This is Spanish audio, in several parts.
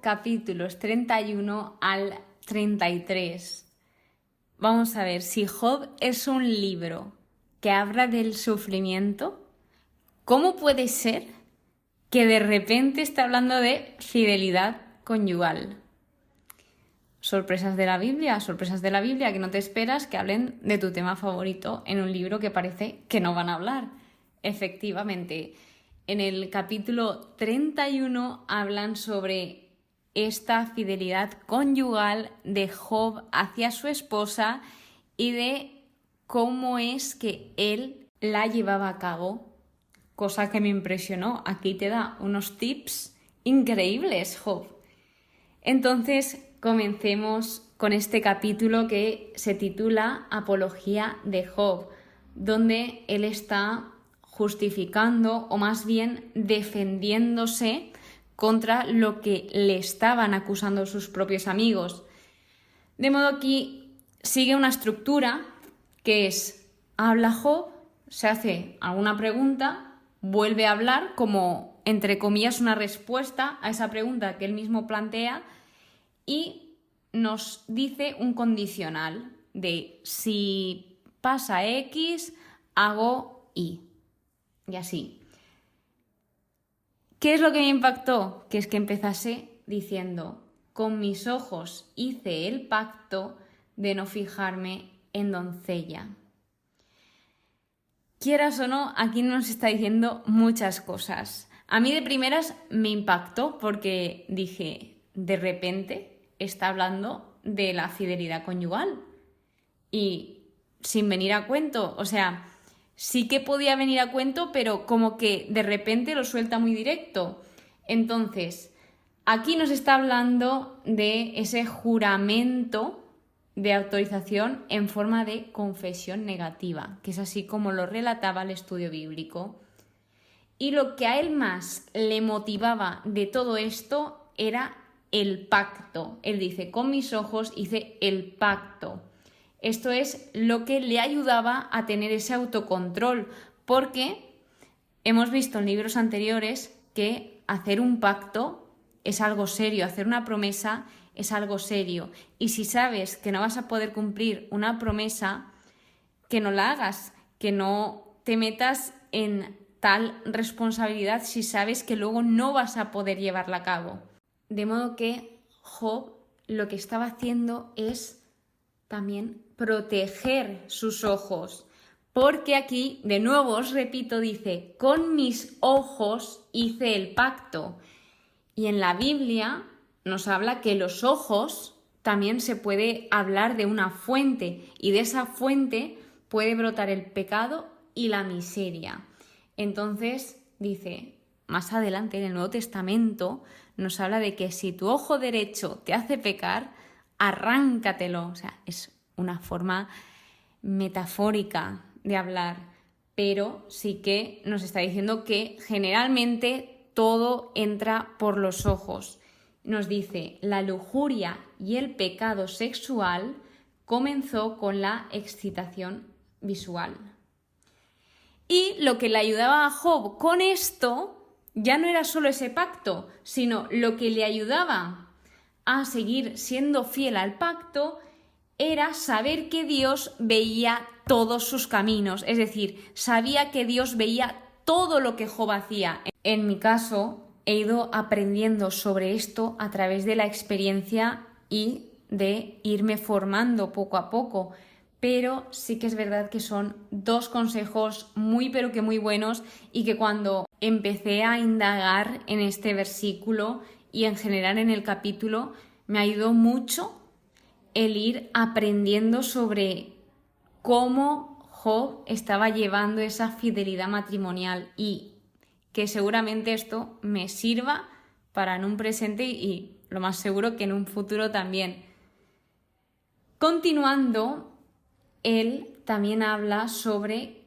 capítulos 31 al 33. Vamos a ver, si Job es un libro que habla del sufrimiento, ¿cómo puede ser que de repente esté hablando de fidelidad conyugal? Sorpresas de la Biblia que no te esperas que hablen de tu tema favorito en un libro que parece que no van a hablar. Efectivamente, en el capítulo 31 hablan sobre esta fidelidad conyugal de Job hacia su esposa y de cómo es que él la llevaba a cabo, cosa que me impresionó. Aquí te da unos tips increíbles, Job. Entonces, comencemos con este capítulo que se titula Apología de Job, donde él está justificando o más bien defendiéndose contra lo que le estaban acusando sus propios amigos. De modo que aquí sigue una estructura que es: habla Job, se hace alguna pregunta, vuelve a hablar como, entre comillas, una respuesta a esa pregunta que él mismo plantea y nos dice un condicional de si pasa X, hago Y. Y así. ¿Qué es lo que me impactó? Que es que empezase diciendo: con mis ojos hice el pacto de no fijarme en doncella. Quieras o no, aquí nos está diciendo muchas cosas. A mí de primeras me impactó porque dije, de repente está hablando de la fidelidad conyugal y sin venir a cuento, o sea, sí que podía venir a cuento, pero como que de repente lo suelta muy directo. Entonces, aquí nos está hablando de ese juramento de autorización en forma de confesión negativa, que es así como lo relataba el estudio bíblico. Y lo que a él más le motivaba de todo esto era el pacto. Él dice, con mis ojos hice el pacto. Esto es lo que le ayudaba a tener ese autocontrol, porque hemos visto en libros anteriores que hacer un pacto es algo serio, hacer una promesa es algo serio. Y si sabes que no vas a poder cumplir una promesa, que no la hagas, que no te metas en tal responsabilidad si sabes que luego no vas a poder llevarla a cabo. De modo que Job lo que estaba haciendo es también proteger sus ojos, porque aquí, de nuevo os repito, dice, con mis ojos hice el pacto. Y en la Biblia nos habla que los ojos también se puede hablar de una fuente, y de esa fuente puede brotar el pecado y la miseria. Entonces dice, más adelante en el Nuevo Testamento nos habla de que si tu ojo derecho te hace pecar, arráncatelo. O sea, es una forma metafórica de hablar, pero sí que nos está diciendo que generalmente todo entra por los ojos. Nos dice, la lujuria y el pecado sexual comenzó con la excitación visual. Y lo que le ayudaba a Job con esto ya no era solo ese pacto, sino lo que le ayudaba a seguir siendo fiel al pacto era saber que Dios veía todos sus caminos, es decir, sabía que Dios veía todo lo que Job hacía. En mi caso, he ido aprendiendo sobre esto a través de la experiencia y de irme formando poco a poco, pero sí que es verdad que son dos consejos muy pero que muy buenos y que cuando empecé a indagar en este versículo y en general en el capítulo me ayudó mucho el ir aprendiendo sobre cómo Job estaba llevando esa fidelidad matrimonial y que seguramente esto me sirva para en un presente y lo más seguro que en un futuro también. Continuando, él también habla sobre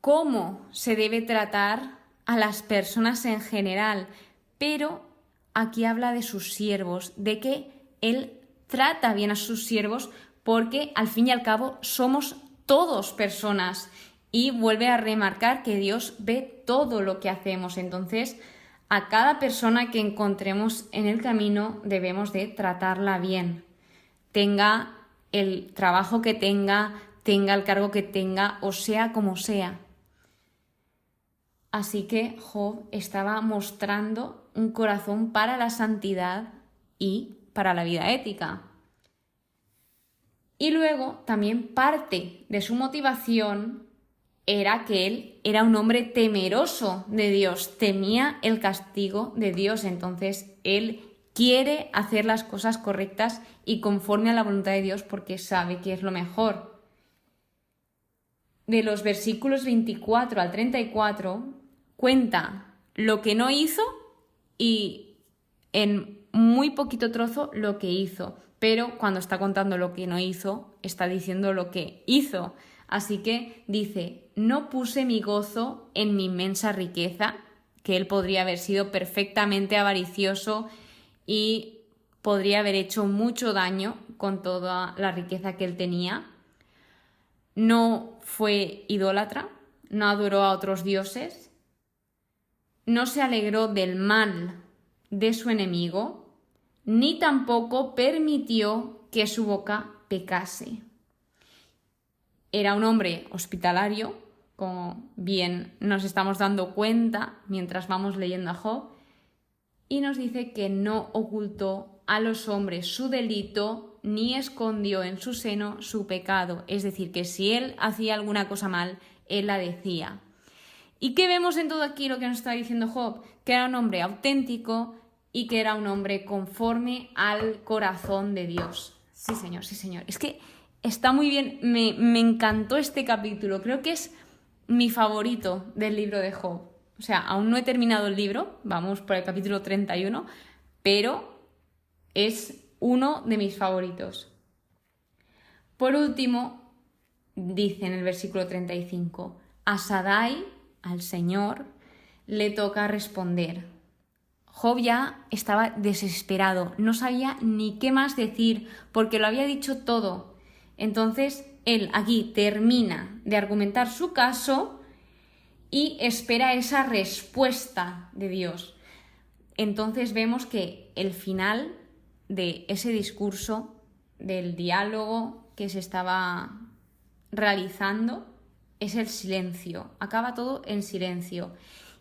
cómo se debe tratar a las personas en general, pero aquí habla de sus siervos, de que él trata bien a sus siervos porque al fin y al cabo somos todos personas y vuelve a remarcar que Dios ve todo lo que hacemos. Entonces A cada persona que encontremos en el camino debemos de tratarla bien. Tenga el trabajo que tenga el cargo que tenga, o sea como sea. Así que Job estaba mostrando un corazón para la santidad y para la vida ética. Y luego también parte de su motivación era que él era un hombre temeroso de Dios, temía el castigo de Dios, entonces él quiere hacer las cosas correctas y conforme a la voluntad de Dios porque sabe que es lo mejor. De los versículos 24 al 34 cuenta lo que no hizo y en muy poquito trozo lo que hizo, pero cuando está contando lo que no hizo, está diciendo lo que hizo. Así que dice, no puse mi gozo en mi inmensa riqueza, que él podría haber sido perfectamente avaricioso y podría haber hecho mucho daño con toda la riqueza que él tenía. No fue idólatra, no adoró a otros dioses, no se alegró del mal de su enemigo, ni tampoco permitió que su boca pecase. Era un hombre hospitalario, como bien nos estamos dando cuenta mientras vamos leyendo a Job, y nos dice que no ocultó a los hombres su delito ni escondió en su seno su pecado. Es decir, que si él hacía alguna cosa mal, él la decía. ¿Y qué vemos en todo aquí lo que nos está diciendo Job? Que era un hombre auténtico y que era un hombre conforme al corazón de Dios. Sí, señor, sí, señor. Es que está muy bien, me encantó este capítulo. Creo que es mi favorito del libro de Job. O sea, aún no he terminado el libro, vamos por el capítulo 31, pero es uno de mis favoritos. Por último, dice en el versículo 35, a Sadai, al Señor, le toca responder. Job ya estaba desesperado, no sabía ni qué más decir porque lo había dicho todo. Entonces, él aquí termina de argumentar su caso y espera esa respuesta de Dios. Entonces vemos que el final de ese discurso, del diálogo que se estaba realizando, es el silencio. Acaba todo en silencio.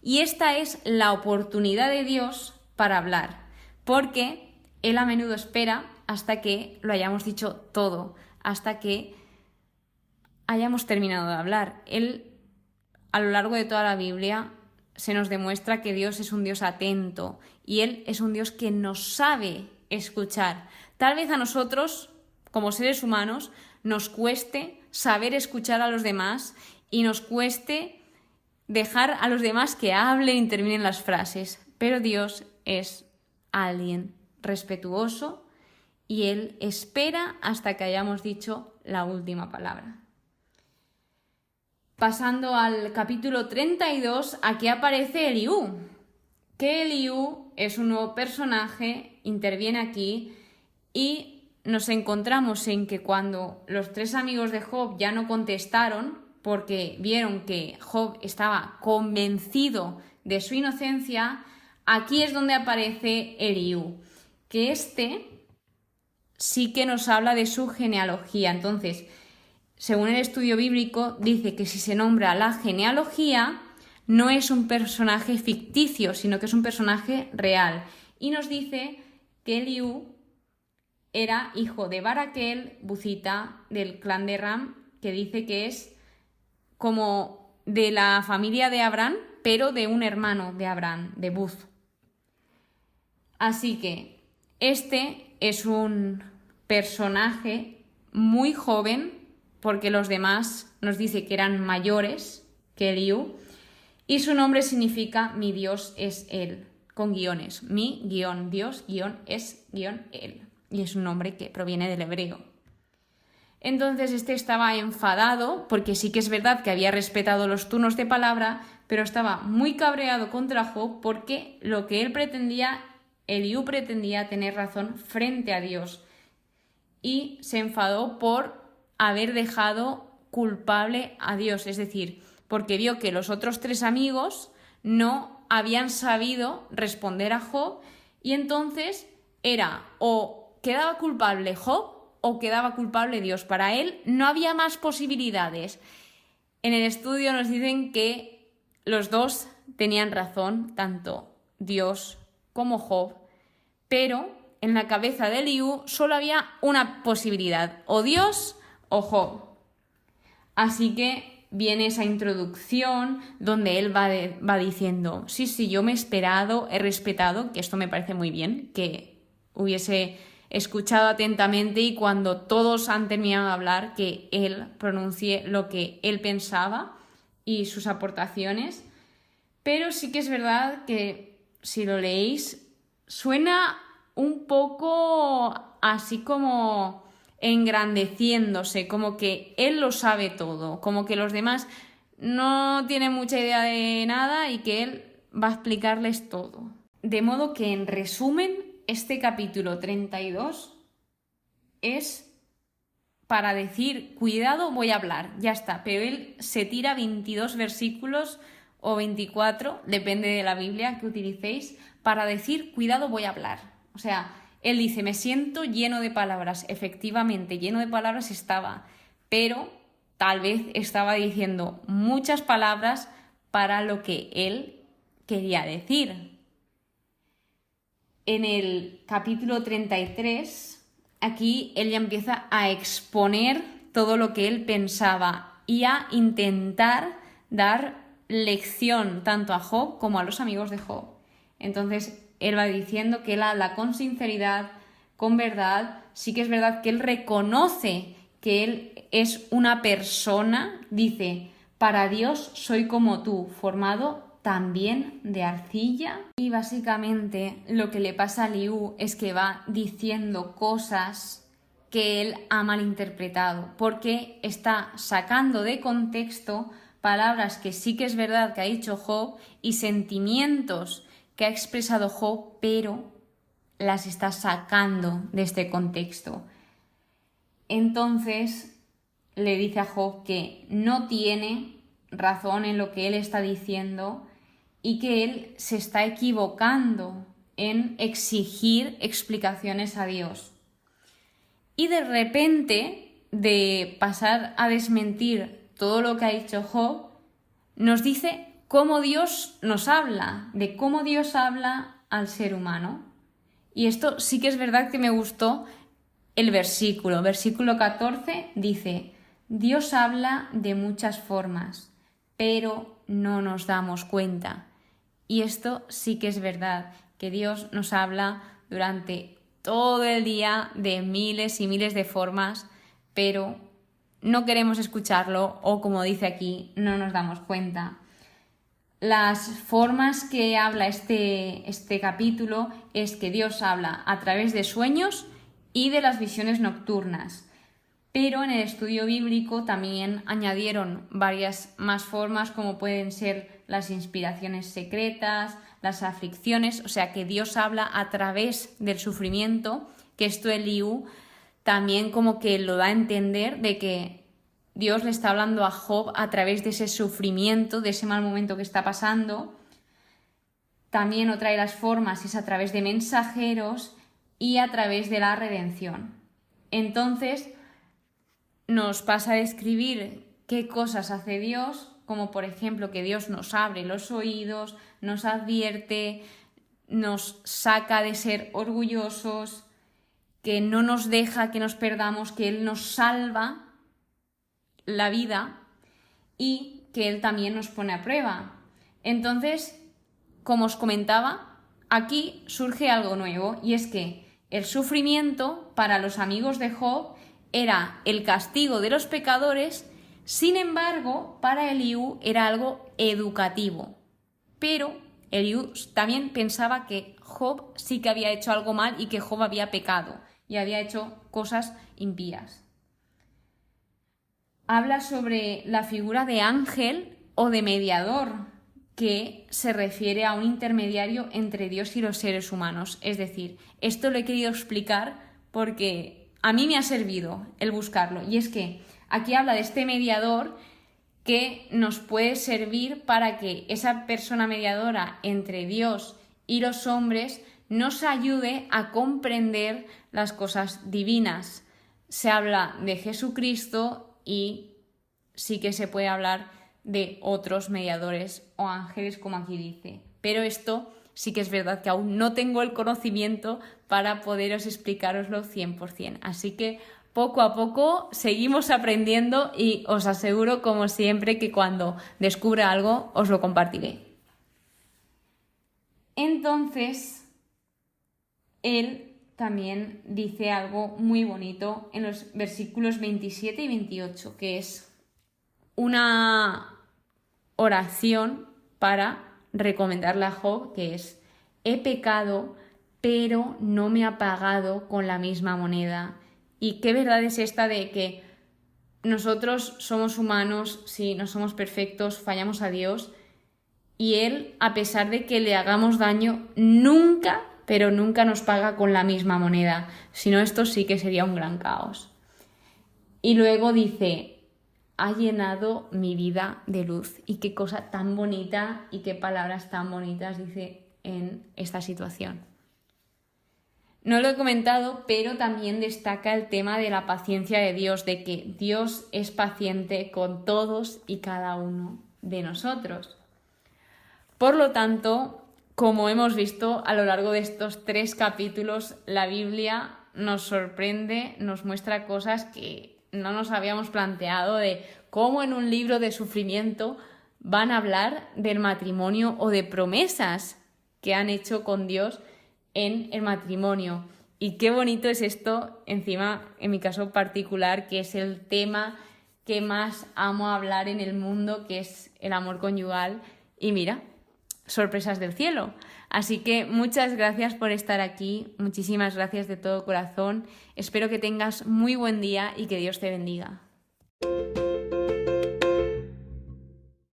Y esta es la oportunidad de Dios para hablar, porque Él a menudo espera hasta que lo hayamos dicho todo, hasta que hayamos terminado de hablar. Él, a lo largo de toda la Biblia, se nos demuestra que Dios es un Dios atento y Él es un Dios que nos sabe escuchar. Tal vez a nosotros, como seres humanos, nos cueste saber escuchar a los demás y nos cueste dejar a los demás que hablen y terminen las frases. Pero Dios es alguien respetuoso y Él espera hasta que hayamos dicho la última palabra. Pasando al capítulo 32, aquí aparece Eliú. Que Eliú es un nuevo personaje, interviene aquí y nos encontramos en que cuando los tres amigos de Job ya no contestaron porque vieron que Job estaba convencido de su inocencia, aquí es donde aparece Eliú, que sí que nos habla de su genealogía. Entonces, según el estudio bíblico, dice que si se nombra la genealogía, no es un personaje ficticio, sino que es un personaje real. Y nos dice que Eliú era hijo de Baraquel, Buzita, del clan de Ram, que dice que es como de la familia de Abraham, pero de un hermano de Abraham, de Buz. Así que este es un personaje muy joven, porque los demás nos dice que eran mayores que Eliú, y su nombre significa mi Dios es Él, con guiones. Mi guión Dios, guión es guión Él. Y es un nombre que proviene del hebreo. Entonces estaba enfadado, porque sí que es verdad que había respetado los turnos de palabra, pero estaba muy cabreado contra Job porque lo que él pretendía, Eliú pretendía tener razón frente a Dios. Y se enfadó por haber dejado culpable a Dios, es decir, porque vio que los otros tres amigos no habían sabido responder a Job y entonces era o quedaba culpable Job o quedaba culpable Dios. Para él no había más posibilidades. En el estudio nos dicen que los dos tenían razón, tanto Dios como Job, pero en la cabeza de Eliú solo había una posibilidad, o Dios o Job. Así que viene esa introducción donde él va diciendo, sí, yo me he esperado, he respetado, que esto me parece muy bien, que hubiese escuchado atentamente y cuando todos han terminado de hablar, que él pronuncie lo que él pensaba y sus aportaciones. Pero sí que es verdad que si lo leéis, suena un poco así como engrandeciéndose, como que él lo sabe todo, como que los demás no tienen mucha idea de nada y que él va a explicarles todo. De modo que, en resumen, este capítulo 32 es para decir, cuidado, voy a hablar, ya está, pero él se tira 22 versículos o 24, depende de la Biblia que utilicéis, para decir, cuidado, voy a hablar. O sea, él dice, me siento lleno de palabras. Efectivamente, lleno de palabras estaba, pero tal vez estaba diciendo muchas palabras para lo que él quería decir. En el capítulo 33, aquí él ya empieza a exponer todo lo que él pensaba y a intentar dar lección tanto a Job como a los amigos de Job. Entonces él va diciendo que él habla con sinceridad, con verdad. Sí que es verdad que él reconoce que él es una persona, dice, para Dios soy como tú, formado también de arcilla. Y básicamente lo que le pasa a Eliú es que va diciendo cosas que él ha malinterpretado, porque está sacando de contexto palabras que sí que es verdad que ha dicho Job y sentimientos que ha expresado Job, pero las está sacando de este contexto. Entonces le dice a Job que no tiene razón en lo que él está diciendo y que él se está equivocando en exigir explicaciones a Dios. Y de repente, de pasar a desmentir todo lo que ha dicho Job, nos dice cómo Dios nos habla, de cómo Dios habla al ser humano. Y esto sí que es verdad que me gustó el versículo. Versículo 14 dice, Dios habla de muchas formas, pero no nos damos cuenta. Y esto sí que es verdad, que Dios nos habla durante todo el día de miles y miles de formas, pero no queremos escucharlo o, como dice aquí, no nos damos cuenta. Las formas que habla este capítulo es que Dios habla a través de sueños y de las visiones nocturnas. Pero en el estudio bíblico también añadieron varias más formas, como pueden ser las inspiraciones secretas, las aflicciones, o sea que Dios habla a través del sufrimiento, que esto Eliú también como que lo da a entender de que Dios le está hablando a Job a través de ese sufrimiento, de ese mal momento que está pasando. También otra de las formas es a través de mensajeros y a través de la redención. Entonces nos pasa a describir qué cosas hace Dios, como por ejemplo que Dios nos abre los oídos, nos advierte, nos saca de ser orgullosos, que no nos deja que nos perdamos, que Él nos salva la vida y que Él también nos pone a prueba. Entonces, como os comentaba, aquí surge algo nuevo y es que el sufrimiento para los amigos de Job era el castigo de los pecadores, sin embargo, para Eliú era algo educativo. Pero Eliú también pensaba que Job sí que había hecho algo mal y que Job había pecado y había hecho cosas impías. Habla sobre la figura de ángel o de mediador, que se refiere a un intermediario entre Dios y los seres humanos. Es decir, esto lo he querido explicar porque a mí me ha servido el buscarlo. Y es que aquí habla de este mediador que nos puede servir para que esa persona mediadora entre Dios y los hombres nos ayude a comprender las cosas divinas. Se habla de Jesucristo y sí que se puede hablar de otros mediadores o ángeles, como aquí dice. Pero esto sí que es verdad que aún no tengo el conocimiento para poderos explicaroslo 100%. Así que poco a poco seguimos aprendiendo y os aseguro, como siempre, que cuando descubra algo os lo compartiré. Entonces, él también dice algo muy bonito en los versículos 27 y 28, que es una oración para recomendarle a Job, que es: he pecado, pero no me ha pagado con la misma moneda. Y qué verdad es esta de que nosotros somos humanos, sí, no somos perfectos, fallamos a Dios, y Él, a pesar de que le hagamos daño, nunca, pero nunca nos paga con la misma moneda. Si no, esto sí que sería un gran caos. Y luego dice: ha llenado mi vida de luz. Y qué cosa tan bonita y qué palabras tan bonitas dice en esta situación. No lo he comentado, pero también destaca el tema de la paciencia de Dios, de que Dios es paciente con todos y cada uno de nosotros. Por lo tanto, como hemos visto a lo largo de estos 3 capítulos, la Biblia nos sorprende, nos muestra cosas que no nos habíamos planteado, de cómo en un libro de sufrimiento van a hablar del matrimonio o de promesas que han hecho con Dios en el matrimonio. Y qué bonito es esto, encima, en mi caso particular, que es el tema que más amo hablar en el mundo, que es el amor conyugal. Y mira, sorpresas del cielo. Así que muchas gracias por estar aquí, muchísimas gracias de todo corazón. Espero que tengas muy buen día y que Dios te bendiga.